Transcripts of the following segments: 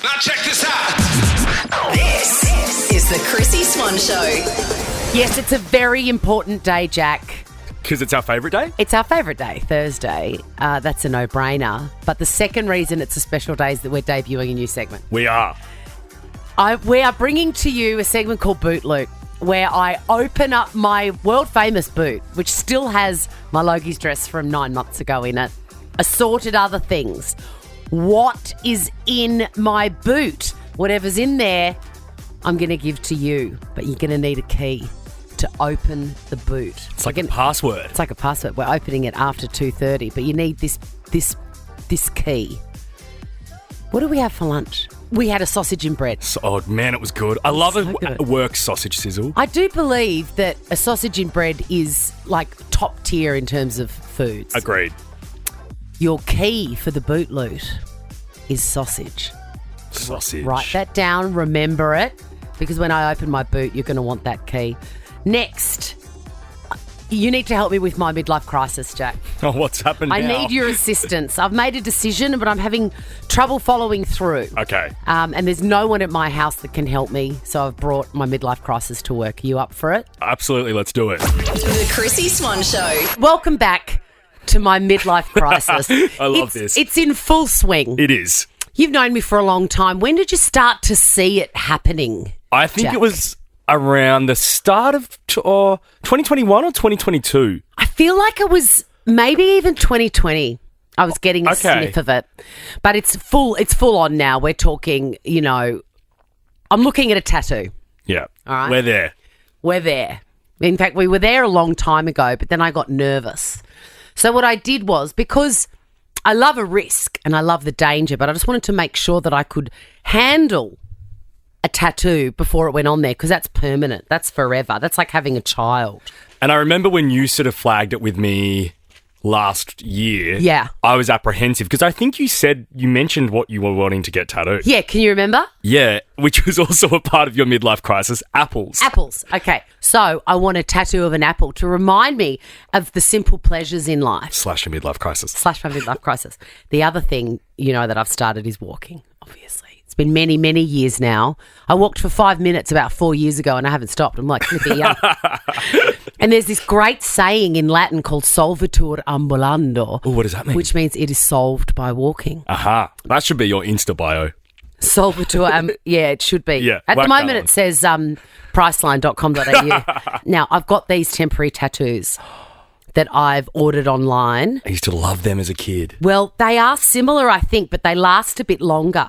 Now check this out. This is the Chrissie Swan Show. Yes, it's a very important day, Jack. Because it's our favourite day? It's our favourite day, Thursday. That's a no-brainer. But the second reason it's a special day is that we're debuting a new segment. We are. We are bringing to you a segment called Boot Loot, where I open up my world-famous boot, which still has my Logie's dress from 9 months ago in it, assorted other things. What is in my boot? Whatever's in there, I'm going to give to you, but you're going to need a key to open the boot. It's like a password. It's like a password. We're opening it after 2:30, but you need this key. What do we have for lunch? We had a sausage and bread. Oh, man, it was good. I love so a work sausage sizzle. I do believe that a sausage and bread is like top tier in terms of foods. Agreed. Your key for the boot loot is sausage. Sausage. Write that down, remember it, because when I open my boot, you're going to want that key. Next, you need to help me with my midlife crisis, Jack. Oh, what's happened now? I need your assistance. I've made a decision, but I'm having trouble following through. Okay. And there's no one at my house that can help me, so I've brought my midlife crisis to work. Are you up for it? Absolutely, let's do it. The Chrissie Swan Show. Welcome back to my midlife crisis. I love this. It's in full swing. It is. You've known me for a long time. When did you start to see it happening? I think Jack? it was around the start of 2021 or 2022. I feel like it was maybe even 2020. I was getting a sniff of it. But it's full on now. We're talking, I'm looking at a tattoo. Yeah. All right. We're there. In fact, we were there a long time ago, but then I got nervous. So what I did was, because I love a risk and I love the danger, but I just wanted to make sure that I could handle a tattoo before it went on there, because that's permanent. That's forever. That's like having a child. And I remember when you sort of flagged it with me last year. Yeah. I was apprehensive because I think you mentioned what you were wanting to get tattooed. Yeah, can you remember? Yeah, which was also a part of your midlife crisis, apples. Apples. Okay. So I want a tattoo of an apple to remind me of the simple pleasures in life. Slash a midlife crisis. Slash my midlife crisis. The other thing, that I've started is walking, obviously. It's been many, many years now. I walked for 5 minutes about 4 years ago and I haven't stopped. I'm like, flippy young. And there's this great saying in Latin called solvitur ambulando. Oh, what does that mean? Which means it is solved by walking. Aha. That should be your Insta bio. Solvitur, yeah, it should be. Yeah, At the moment it says priceline.com.au. Now, I've got these temporary tattoos that I've ordered online. I used to love them as a kid. Well, they are similar, I think, but they last a bit longer.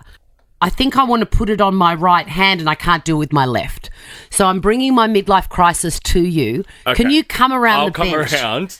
I think I want to put it on my right hand and I can't do it with my left. So I'm bringing my midlife crisis to you. Okay. Can you come around the bench? I'll come around.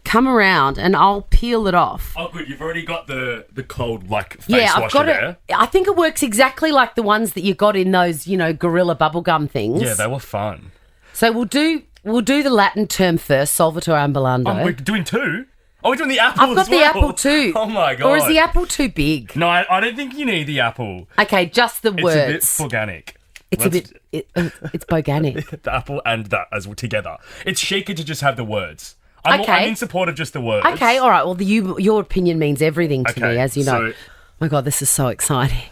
Come around and I'll peel it off. Oh, good. You've already got the cold, face I've got washer it. I think it works exactly like the ones that you got in those, Gorilla bubblegum things. Yeah, they were fun. So we'll do the Latin term first, solvitur ambulando. Oh, we're doing two? Oh, we're doing the apple I've got as well. the apple too. Oh, my God. Or is the apple too big? No, I don't think you need the apple. Okay, just the words. It's a bit organic. It's boganic. The apple and that as together. It's chicer to just have the words. I'm in support of just the words. Okay, all right. Well, your opinion means everything to me, as you know. So, my God, this is so exciting.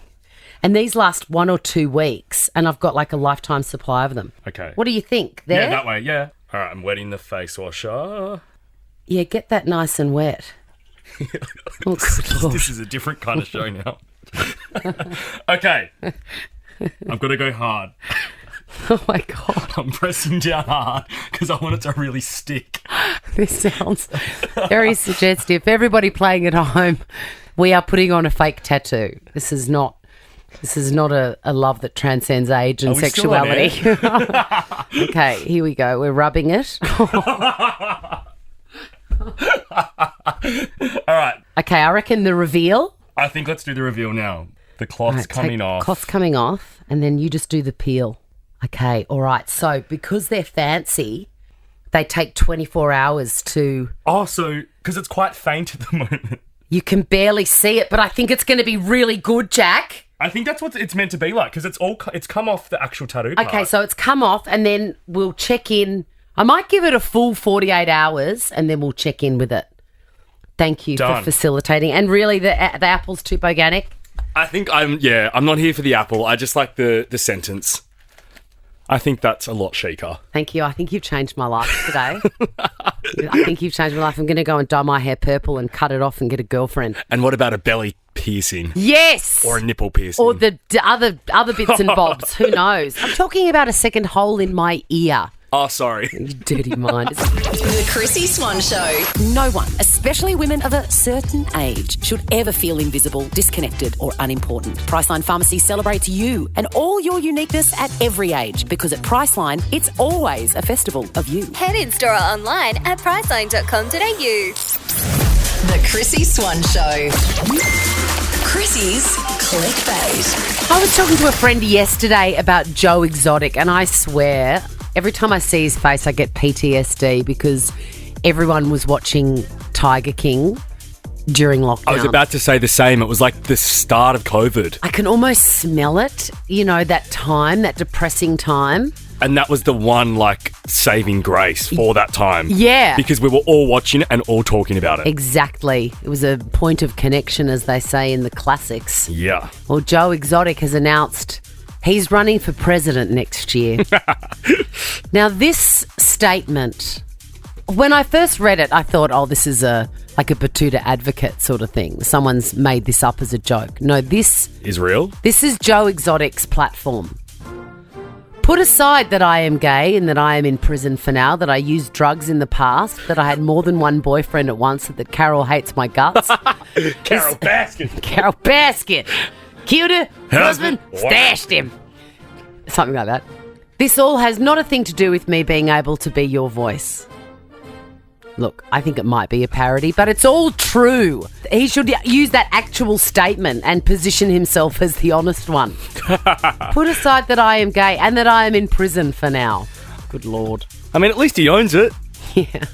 And these last 1 or 2 weeks, and I've got like a lifetime supply of them. Okay. What do you think? There? Yeah, that way, yeah. All right, I'm wetting the face washer. Yeah, get that nice and wet. Oh, good Lord. This is a different kind of show now. Okay. I've got to go hard. Oh, my God. I'm pressing down hard because I want it to really stick. This sounds very suggestive. Everybody playing at home, we are putting on a fake tattoo. This is not a love that transcends age and sexuality. Okay, here we go. We're rubbing it. All right. Okay, I reckon the reveal. I think let's do the reveal now. The cloth's coming off. Cloth's coming off, and then you just do the peel. Okay, all right. So because they're fancy, they take 24 hours to... Oh, so because it's quite faint at the moment. You can barely see it, but I think it's going to be really good, Jack. I think that's what it's meant to be like because it's come off the actual tattoo part. Okay, so it's come off, and then we'll check in. I might give it a full 48 hours, and then we'll check in with it. Thank you for facilitating. And really, the apple's too organic. I think I'm not here for the apple. I just like the sentence. I think that's a lot chicer. Thank you. I think you've changed my life today. I think you've changed my life. I'm going to go and dye my hair purple and cut it off and get a girlfriend. And what about a belly piercing? Yes. Or a nipple piercing? Or the other bits and bobs. Who knows? I'm talking about a second hole in my ear. Oh, sorry. You dirty mind. The Chrissie Swan Show. No one, especially women of a certain age, should ever feel invisible, disconnected or unimportant. Priceline Pharmacy celebrates you and all your uniqueness at every age, because at Priceline, it's always a festival of you. Head in store or online at priceline.com.au. The Chrissie Swan Show. Chrissie's clickbait. I was talking to a friend yesterday about Joe Exotic, and I swear, every time I see his face, I get PTSD because everyone was watching Tiger King during lockdown. I was about to say the same. It was like the start of COVID. I can almost smell it, that time, that depressing time. And that was the one, saving grace for that time. Yeah. Because we were all watching it and all talking about it. Exactly. It was a point of connection, as they say in the classics. Yeah. Well, Joe Exotic has announced he's running for president next year. Now, this statement, when I first read it, I thought, this is a Batuta advocate sort of thing. Someone's made this up as a joke. No, this is real. This is Joe Exotic's platform. Put aside that I am gay and that I am in prison for now, that I used drugs in the past, that I had more than one boyfriend at once, that Carol hates my guts. Carol Baskin. Carol Baskin. Killed her husband, stashed him. Something like that. This all has not a thing to do with me being able to be your voice. Look, I think it might be a parody, but it's all true. He should use that actual statement and position himself as the honest one. Put aside that I am gay and that I am in prison for now. Good Lord. I mean, at least he owns it. Yeah.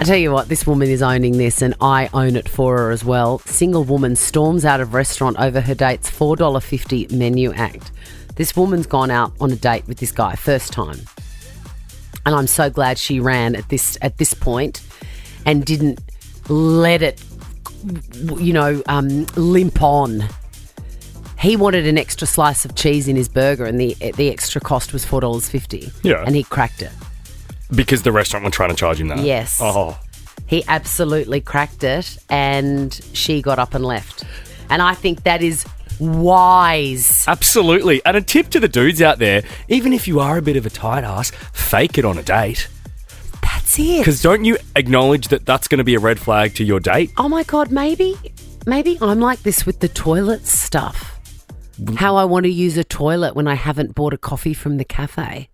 I tell you what, this woman is owning this, and I own it for her as well. Single woman storms out of restaurant over her date's $4.50 menu act. This woman's gone out on a date with this guy, first time. And I'm so glad she ran at this point and didn't let it, limp on. He wanted an extra slice of cheese in his burger, and the extra cost was $4.50. Yeah. And he cracked it. Because the restaurant were trying to charge him that? Yes. Oh. He absolutely cracked it, and she got up and left. And I think that is wise. Absolutely. And a tip to the dudes out there, even if you are a bit of a tight ass, fake it on a date. That's it. Because don't you acknowledge that that's going to be a red flag to your date? Oh my God, maybe I'm like this with the toilet stuff. How I want to use a toilet when I haven't bought a coffee from the cafe.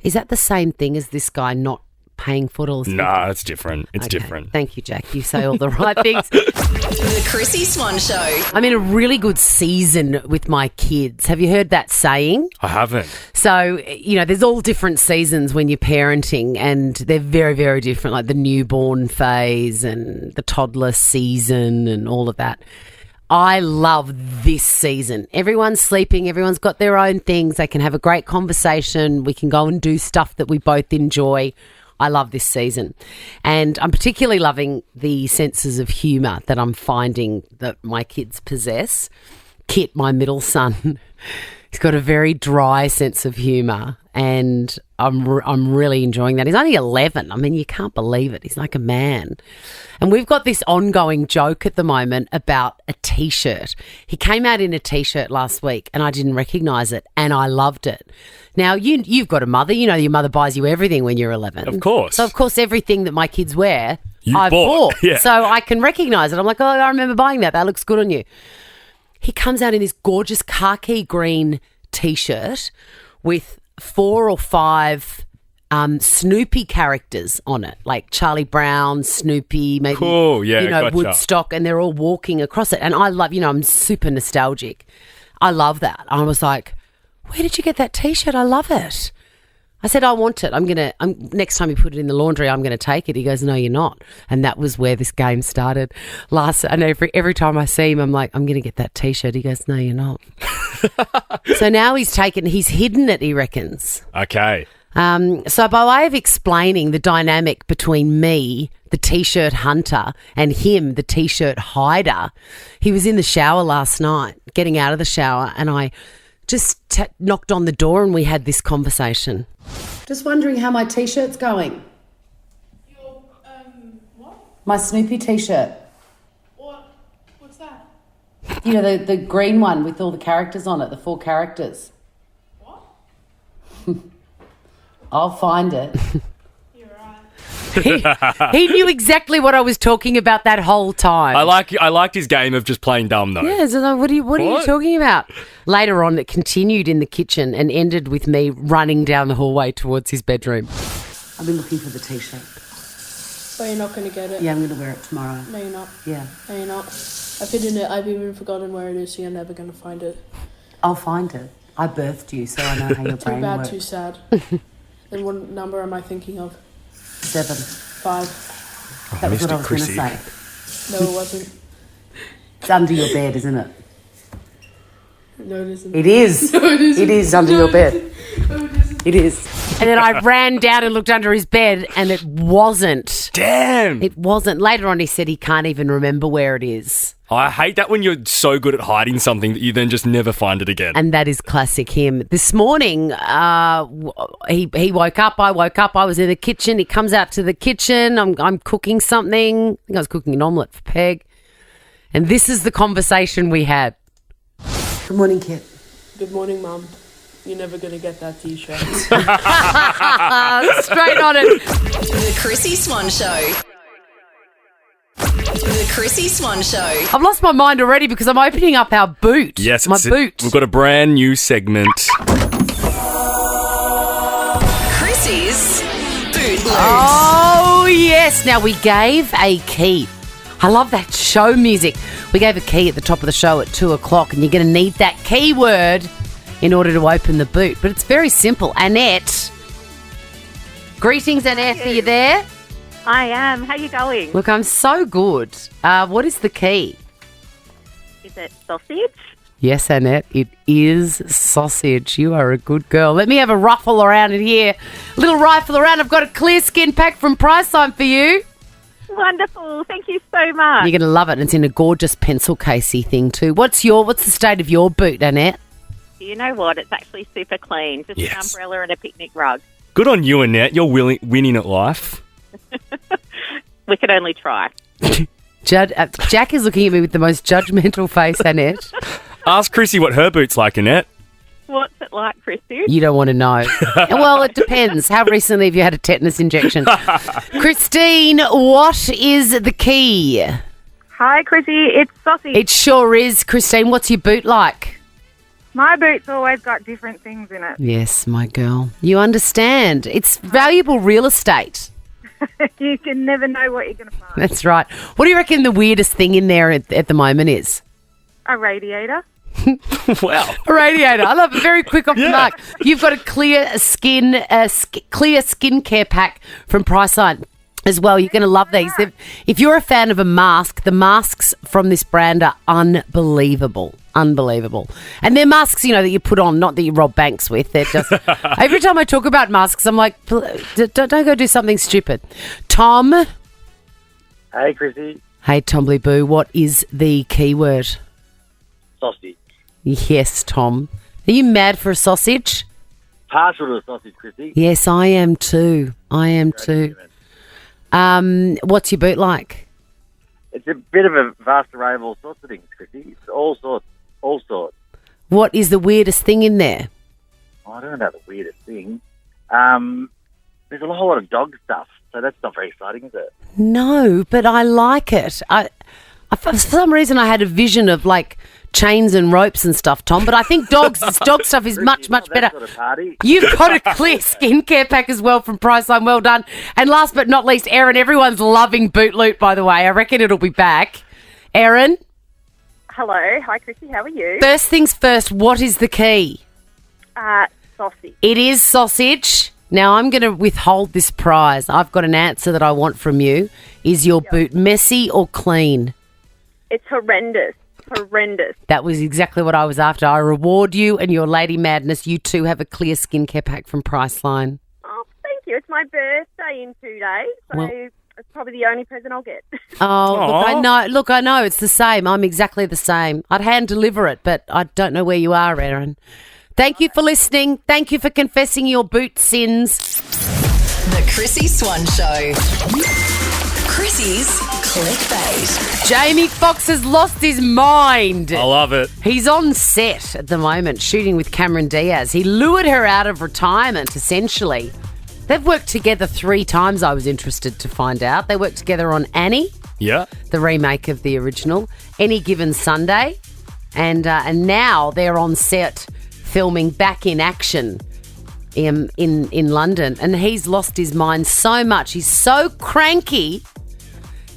Is that the same thing as this guy not paying $4.50? Nah, it's different. It's different. Thank you, Jack. You say all the right things. The Chrissie Swan Show. I'm in a really good season with my kids. Have you heard that saying? I haven't. So, there's all different seasons when you're parenting, and they're very, very different, like the newborn phase and the toddler season and all of that. I love this season. Everyone's sleeping. Everyone's got their own things. They can have a great conversation. We can go and do stuff that we both enjoy. I love this season. And I'm particularly loving the senses of humour that I'm finding that my kids possess. Kit, my middle son, he's got a very dry sense of humour, and I'm really enjoying that. He's only 11. I mean, you can't believe it. He's like a man. And we've got this ongoing joke at the moment about a T-shirt. He came out in a T-shirt last week, and I didn't recognise it, and I loved it. Now, you've got a mother. Your mother buys you everything when you're 11. Of course. So, of course, everything that my kids wear, I've bought. Yeah. So I can recognise it. I'm like, I remember buying that. That looks good on you. He comes out in this gorgeous khaki green T-shirt with 4 or 5 Snoopy characters on it, like Charlie Brown, Snoopy, maybe cool, yeah, gotcha. Woodstock, and they're all walking across it. And I love, I'm super nostalgic. I love that. I was like, where did you get that T-shirt? I love it. I said, I want it. Next time you put it in the laundry, I'm going to take it. He goes, no, you're not. And that was where this game started. And every time I see him, I'm like, I'm going to get that T-shirt. He goes, no, you're not. So now he's hidden it, he reckons. Okay. So by way of explaining the dynamic between me, the T-shirt hunter, and him, the T-shirt hider, he was in the shower last night, getting out of the shower, and I just knocked on the door and we had this conversation. Just wondering how my T-shirt's going. Your, what? My Snoopy T-shirt. What's that? You know, the green one with all the characters on it, the 4 characters. What? I'll find it. You're right. He knew exactly what I was talking about that whole time. I liked his game of just playing dumb though. Yeah, so what are you talking about? Later on, it continued in the kitchen and ended with me running down the hallway towards his bedroom. I've been looking for the T-shirt. But you're not going to get it. Yeah, I'm going to wear it tomorrow. No, you're not. Yeah. No, you're not. I've hidden it. I've even forgotten where it is, so you're never going to find it. I'll find it. I birthed you, so I know how your Too brain bad, works. too sad. And what number am I thinking of? 7. 5. That was what I was going to Chrissie. say. No, it wasn't. It's under your bed, isn't it? No, it isn't. It is. It is under your bed. It is. And then I ran down and looked under his bed and it wasn't. Damn. It wasn't. Later on he said he can't even remember where it is. I hate that when you're so good at hiding something that you then just never find it again. And that is classic him. This morning, he woke up. I woke up. I was in the kitchen. He comes out to the kitchen. I'm cooking something. I think I was cooking an omelette for Peg. And this is the conversation we had. Good morning, Kit. Good morning, Mum. You're never going to get that T-shirt. Straight on it. The Chrissie Swan Show. The Chrissie Swan Show. I've lost my mind already because I'm opening up our boot. Yes, my boot. We've got a brand new segment. Chrissie's Boot Loot. Oh, yes. Now, we gave a key. I love that show music. We gave a key at the top of the show at 2 o'clock, and you're going to need that keyword in order to open the boot. But it's very simple. Annette. Greetings, Annette. Are you there? I am. How you going? Look, I'm so good. What is the key? Is it sausage? Yes, Annette, it is sausage. You are a good girl. Let me have a ruffle around in here. A little rifle around. I've got a clear skin pack from Priceline for you. Wonderful. Thank you so much. You're going to love it. And it's in a gorgeous pencil casey thing too. What's the state of your boot, Annette? You know what? It's actually super clean. Just an umbrella and a picnic rug. Good on you, Annette. You're winning at life. We could only try. Jack is looking at me with the most judgmental face, Annette. Ask Chrissy what her boot's like, Annette. What's it like, Chrissy? You don't want to know. Well, it depends. How recently have you had a tetanus injection? Christine, what is the key? Hi, Chrissy. It's sausage. It sure is. Christine, what's your boot like? My boot's always got different things in it. Yes, my girl. You understand. It's valuable real estate. You can never know what you're going to find. That's right. What do you reckon the weirdest thing in there at the moment is? A radiator. Wow. A radiator. I love it. Very quick off the mark. You've got a clear skincare pack from Priceline as well. You're going to love these. If you're a fan of a mask, the masks from this brand are unbelievable. Unbelievable. And they're masks, that you put on, not that you rob banks with. They're just... Every time I talk about masks, I'm like, don't go do something stupid. Tom. Hey, Chrissy. Hey, Tombly Boo. What is the keyword? Sausage. Yes, Tom. Are you mad for a sausage? Partial to a sausage, Chrissy. Yes, I am too. What's your boot like? It's a bit of a vast array of all sorts of things, Chrissy. It's all sorts. What is the weirdest thing in there? I don't know about the weirdest thing. There's a whole lot of dog stuff, so that's not very exciting, is it? No, but I like it. I for some reason, I had a vision of like chains and ropes and stuff, Tom. But I think dog stuff is much better. Sort of party. You've got a clear skincare pack as well from Priceline. Well done. And last but not least, Erin. Everyone's loving Boot Loot, by the way. I reckon it'll be back. Erin. Hello. Hi, Chrissy. How are you? First things first. What is the key? Sausage. It is sausage. Now, I'm going to withhold this prize. I've got an answer that I want from you. Is your boot messy or clean? It's horrendous. Horrendous. That was exactly what I was after. I reward you and your lady madness. You too have a clear skincare pack from Priceline. you. It's my birthday in 2 days, so Well- it's probably the only present I'll get. Oh, look, Aw. I know. Look, I know. It's the same. I'm exactly the same. I'd hand deliver it, but I don't know where you are, Aaron. Thank you for listening. Thank you for confessing your boot sins. The Chrissy Swan Show. Chrissy's clickbait. Jamie Foxx has lost his mind. I love it. He's on set at the moment, shooting with Cameron Diaz. He lured her out of retirement, essentially. They've worked together 3 times, I was interested to find out. They worked together on Annie, Yeah. the remake of the original, Any Given Sunday, and now they're on set filming Back in Action in London. And he's lost his mind so much. He's so cranky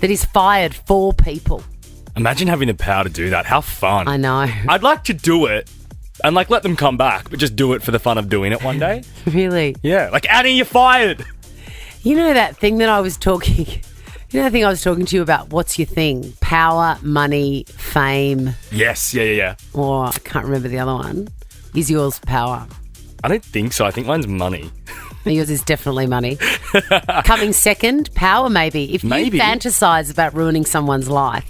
that he's fired 4 people. Imagine having the power to do that. How fun. I know. I'd like to do it and like let them come back, but just do it for the fun of doing it one day. Really? Yeah. Like, Annie, you're fired. You know that thing that I was talking... You know the thing I was talking to you about? What's your thing? Power, money, fame, Yes. Yeah. or I can't remember the other one. Is yours power? I don't think so. I think mine's money. Yours is definitely money. Coming second, power maybe. If Maybe. you fantasize about ruining someone's life,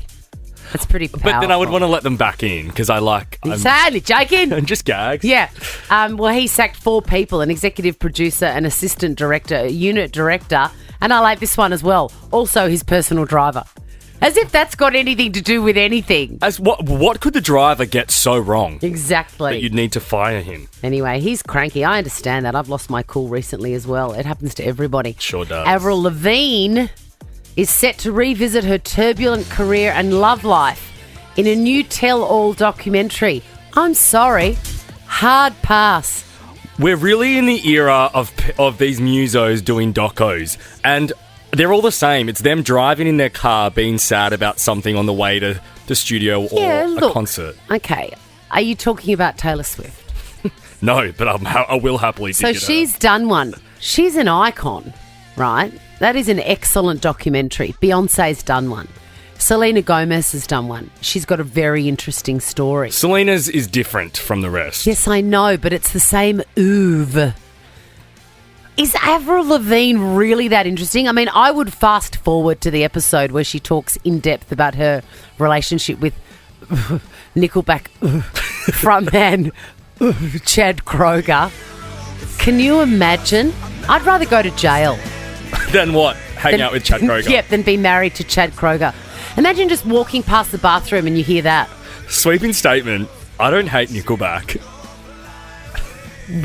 that's pretty powerful. But then I would want to let them back in because I'm Sadly, joking. just gags. Yeah. Well, he sacked 4 people, an executive producer, an assistant director, a unit director, and I like this one as well, also his personal driver. As if that's got anything to do with anything. As what could the driver get so wrong Exactly. that you'd need to fire him? Anyway, he's cranky. I understand that. I've lost my cool recently as well. It happens to everybody. Sure does. Avril Lavigne is set to revisit her turbulent career and love life in a new tell-all documentary. I'm sorry. Hard pass. We're really in the era of these musos doing docos, and they're all the same. It's them driving in their car being sad about something on the way to the studio or a concert. Okay. Are you talking about Taylor Swift? No, but I will happily So dig it she's done one. She's an icon, right? That is an excellent documentary. Beyonce's done one. Selena Gomez has done one. She's got a very interesting story. Selena's is different from the rest. Yes, I know, but it's the same oeuvre. Is Avril Lavigne really that interesting? I mean, I would fast forward to the episode where she talks in depth about her relationship with Nickelback frontman Chad Kroeger. Can you imagine? I'd rather go to jail. Then what? Hang out with Chad Kroeger. Yep, than be married to Chad Kroeger. Imagine just walking past the bathroom and you hear that. Sweeping statement. I don't hate Nickelback.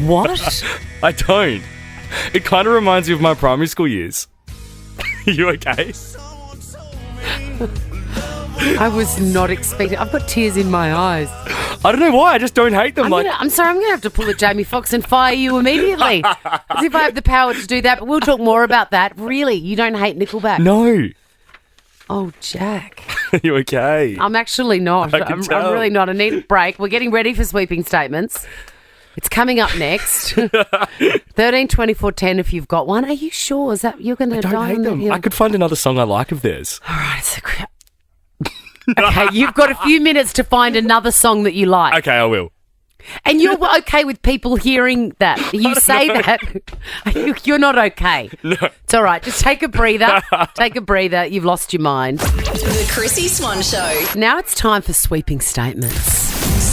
What? I don't. It kind of reminds me of my primary school years. You okay? I was not expecting. I've got tears in my eyes. I don't know why. I just don't hate them. I'm sorry. I'm going to have to pull a Jamie Foxx and fire you immediately. As if I have the power to do that. But we'll talk more about that. Really, you don't hate Nickelback? No. Oh, Jack. Are you okay? I'm actually not. I can tell. I'm really not. I need a break. We're getting ready for sweeping statements. It's coming up next. 13 24 10 if you've got one. Are you sure? Is that you're going to I die don't hate on that them. hill? I could find another song I like of theirs. All right. Okay, you've got a few minutes to find another song that you like. Okay, I will. And you're okay with people hearing that. You say that. You're not okay. No. It's all right. Just take a breather. Take a breather. You've lost your mind. The Chrissy Swan Show. Now it's time for sweeping statements.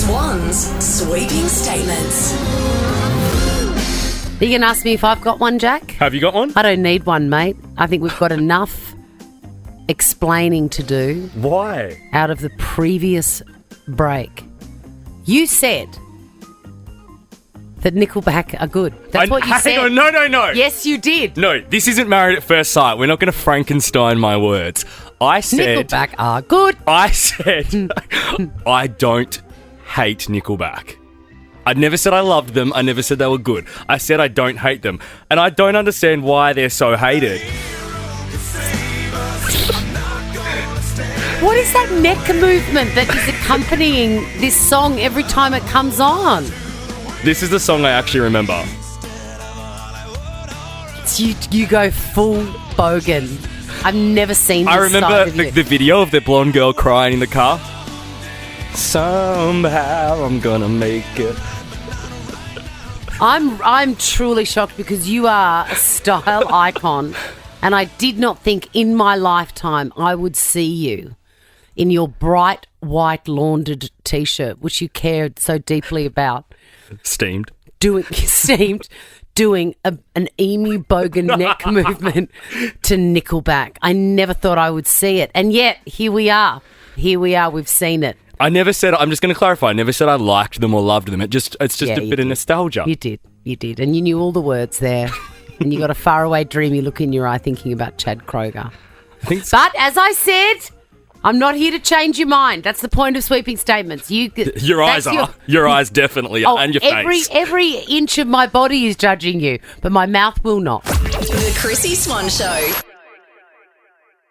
Swan's sweeping statements. Are you going to ask me if I've got one, Jack? Have you got one? I don't need one, mate. I think we've got enough explaining to do Why? out of the previous break. You said that Nickelback are good. That's what you said. Hang on. No. Yes, you did. No, this isn't Married at First Sight. We're not going to Frankenstein my words. I said... Nickelback are good. I said I don't hate Nickelback. I never said I loved them. I never said they were good. I said I don't hate them. And I don't understand why they're so hated. What is that neck movement that is accompanying this song every time it comes on? This is the song I actually remember. You go full bogan. I've never seen this I remember side of you. the video of the blonde girl crying in the car. Somehow I'm gonna make it. I'm truly shocked because you are a style icon, and I did not think in my lifetime I would see you in your bright white laundered t-shirt, which you cared so deeply about. Steamed. Doing an emu bogan neck movement to Nickelback. I never thought I would see it, and yet here we are. We've seen it. I never said. I'm just going to clarify. I never said I liked them or loved them. It's just a bit of nostalgia. You did, and you knew all the words there, and you got a faraway, dreamy look in your eye, thinking about Chad Kroger. But as I said, I'm not here to change your mind. That's the point of sweeping statements. Your eyes definitely are, and your face. Every inch of my body is judging you, but my mouth will not. The Chrissie Swan Show.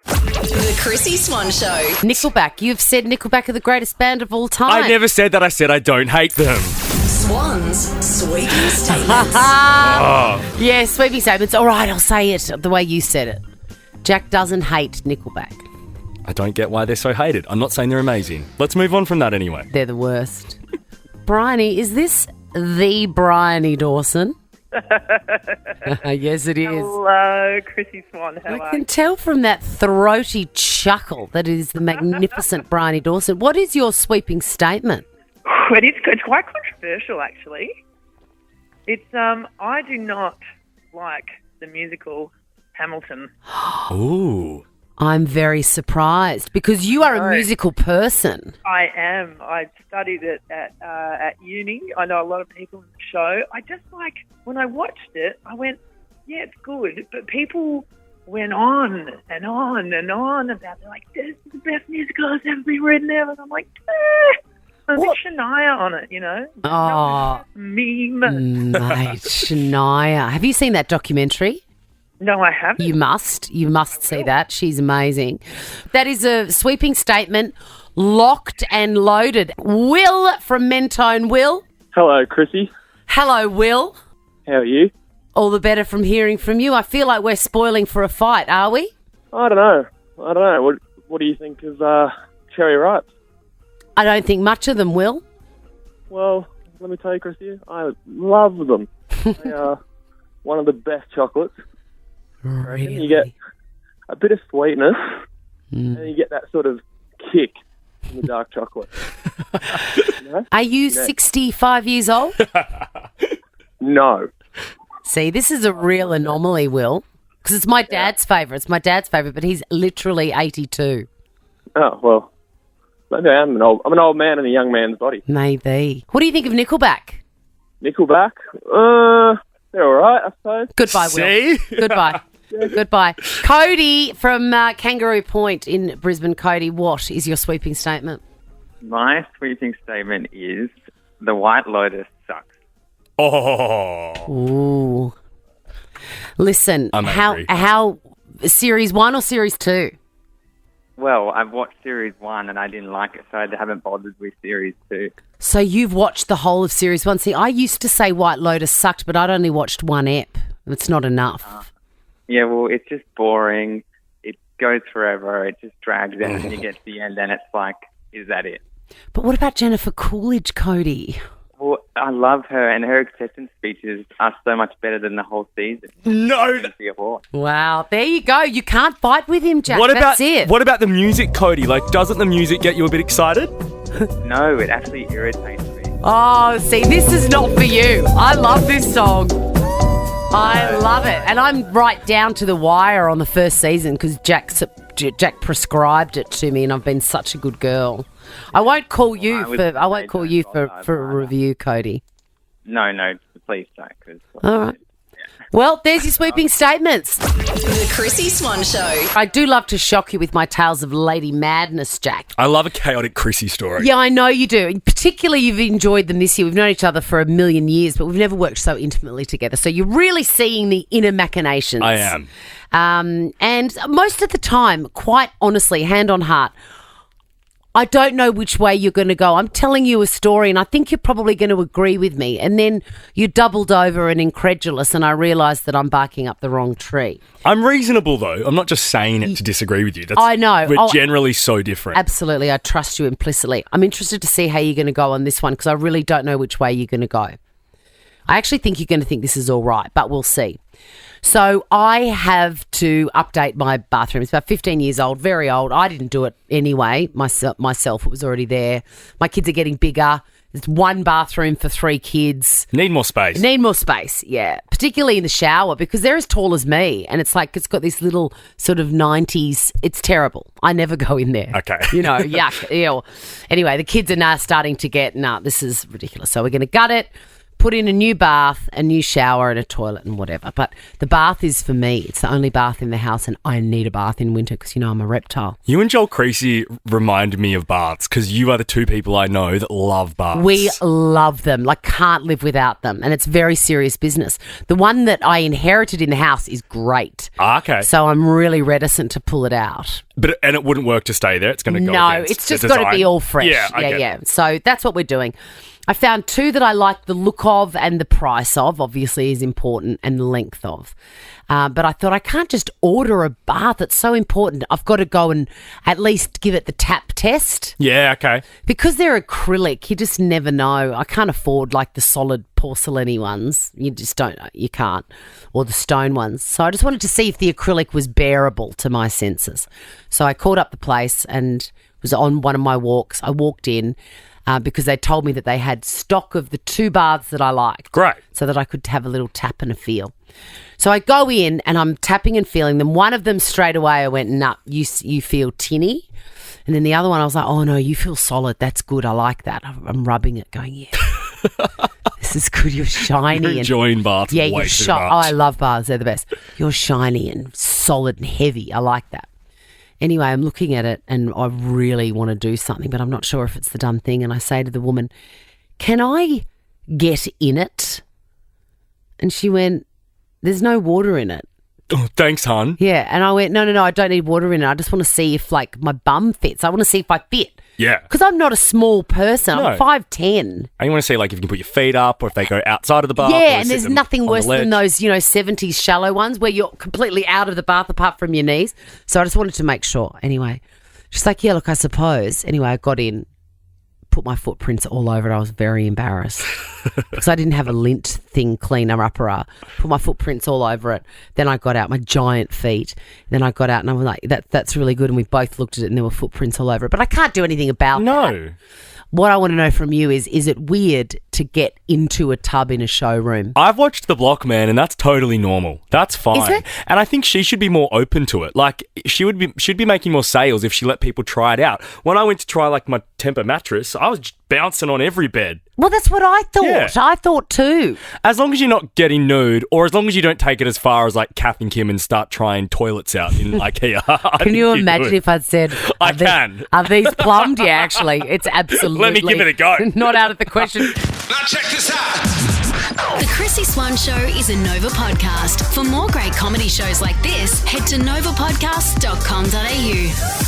The Chrissie Swan Show. Nickelback. You've said Nickelback are the greatest band of all time. I never said that. I said I don't hate them. Swans sweeping statements. Yeah, sweeping statements. All right, I'll say it the way you said it. Jack doesn't hate Nickelback. I don't get why they're so hated. I'm not saying they're amazing. Let's move on from that anyway. They're the worst. Bryony, is this the Bryony Dawson? Yes, it is. Hello, Chrissie Swan. How I can tell from that throaty chuckle that it is the magnificent Bryony Dawson. What is your sweeping statement? It's quite controversial, actually. It's I do not like the musical Hamilton. Ooh. I'm very surprised because you are a musical person. I am. I studied it at uni. I know a lot of people in the show. I just when I watched it, I went, yeah, it's good. But people went on and on and on about it. Like, this is the best musical that's ever been written ever. And I'm like, I think Shania on it, you know? Oh. Meme. Mate, Shania. Have you seen that documentary? No, I haven't. You must see that. She's amazing. That is a sweeping statement, locked and loaded. Will from Mentone. Will? Hello, Chrissie. Hello, Will. How are you? All the better from hearing from you. I feel like we're spoiling for a fight, are we? I don't know. What do you think of Cherry Ripes? I don't think much of them, Will. Well, let me tell you, Chrissie, I love them. They are one of the best chocolates. Really? You get a bit of sweetness, and you get that sort of kick in the dark chocolate. You know? Are you 65 years old? No. See, this is a real anomaly, Will, because it's my dad's favourite. It's my dad's favourite, but he's literally 82. Oh, well, maybe I'm an old man in a young man's body. Maybe. What do you think of Nickelback? Nickelback? They're all right, I suppose. Goodbye, Will. Goodbye. Goodbye. Cody from Kangaroo Point in Brisbane. Cody, what is your sweeping statement? My sweeping statement is the White Lotus sucks. Oh. Ooh. Listen, I'm how series 1 or series 2? Well, I've watched series 1 and I didn't like it, so I haven't bothered with series 2. So you've watched the whole of series 1. See, I used to say White Lotus sucked, but I'd only watched one ep. It's not enough. Yeah, well, it's just boring. It goes forever. It just drags out and you get to the end and it's like, is that it? But what about Jennifer Coolidge, Cody? Well, I love her, and her acceptance speeches are so much better than the whole season. No. Wow, there you go. You can't fight with him, Jack. That's it. What about the music, Cody? Like, doesn't the music get you a bit excited? No, it actually irritates me. Oh, see, this is not for you. I love this song. I love it. And I'm right down to the wire on the first season because Jack prescribed it to me and I've been such a good girl. I won't call you for a review, Cody. No, please don't. All right. Well, there's your sweeping statements. The Chrissie Swan Show. I do love to shock you with my tales of Lady Madness, Jack. I love a chaotic Chrissie story. Yeah, I know you do. Particularly, you've enjoyed them this year. We've known each other for a million years, but we've never worked so intimately together. So you're really seeing the inner machinations. I am. And most of the time, quite honestly, hand on heart, I don't know which way you're going to go. I'm telling you a story and I think you're probably going to agree with me. And then you're doubled over and incredulous and I realise that I'm barking up the wrong tree. I'm reasonable though. I'm not just saying it to disagree with you. I know. We're generally so different. Absolutely. I trust you implicitly. I'm interested to see how you're going to go on this one because I really don't know which way you're going to go. I actually think you're going to think this is all right, but we'll see. So I have to update my bathroom. It's about 15 years old, very old. I didn't do it anyway myself. It was already there. My kids are getting bigger. There's one bathroom for 3 kids. Need more space. Yeah. Particularly in the shower because they're as tall as me and it's like it's got this little sort of 90s. It's terrible. I never go in there. Okay. Yuck. Ew. Anyway, the kids are now starting to get, this is ridiculous. So we're going to gut it. Put in a new bath, a new shower and a toilet and whatever. But the bath is for me. It's the only bath in the house and I need a bath in winter because, I'm a reptile. You and Joel Chrissie remind me of baths because you are the 2 people I know that love baths. We love them, can't live without them. And it's very serious business. The one that I inherited in the house is great. Okay. So I'm really reticent to pull it out. And it wouldn't work to stay there? It's going to go against it's just the got to design? be all fresh. Yeah. So that's what we're doing. I found 2 that I like the look of and the price of, obviously is important, and the length of. But I thought I can't just order a bath. It's so important. I've got to go and at least give it the tap test. Yeah, okay. Because they're acrylic, you just never know. I can't afford the solid porcelain-y ones. You just don't, you can't. Or the stone ones. So I just wanted to see if the acrylic was bearable to my senses. So I called up the place and was on one of my walks. I walked in. Because they told me that they had stock of the 2 baths that I liked. Great. So that I could have a little tap and a feel. So I go in and I'm tapping and feeling them. One of them straight away I went, nah, you feel tinny. And then the other one I was like, oh no, you feel solid. That's good. I like that. I'm rubbing it going, yeah. This is good. You're shiny. You're enjoying baths way you're too much. Oh, I love baths. They're the best. You're shiny and solid and heavy. I like that. Anyway, I'm looking at it and I really want to do something, but I'm not sure if it's the done thing. And I say to the woman, can I get in it? And she went, there's no water in it. Oh, thanks, hon. Yeah. And I went, no, I don't need water in it. I just want to see if my bum fits. I want to see if I fit. Yeah. Because I'm not a small person. No. I'm 5'10". And you want to see if you can put your feet up or if they go outside of the bath. Yeah, and there's nothing worse than those, 70s shallow ones where you're completely out of the bath apart from your knees. So I just wanted to make sure. Anyway, she's like, yeah, look, I suppose. Anyway, I got in, put my footprints all over it. I was very embarrassed because I didn't have a lint thing cleaner upper. Put my footprints all over it. Then I got out my giant feet. Then I got out and I was like, that's really good. And we both looked at it and there were footprints all over it. But I can't do anything about that. No. What I want to know from you is it weird to get into a tub in a showroom? I've watched The Block, man, and that's totally normal. That's fine. Is it? And I think she should be more open to it. She'd be making more sales if she let people try it out. When I went to try my Temper mattress, I was just bouncing on every bed. Well, that's what I thought. Yeah. I thought too. As long as you're not getting nude, or as long as you don't take it as far as Kath and Kim and start trying toilets out in IKEA. Can you imagine if I'd said, are these plumbed? Yeah, actually, it's absolutely. Let me give it a go. Not out of the question. Now check this out. The Chrissie Swan Show is a Nova podcast. For more great comedy shows like this, head to novapodcast.com.au.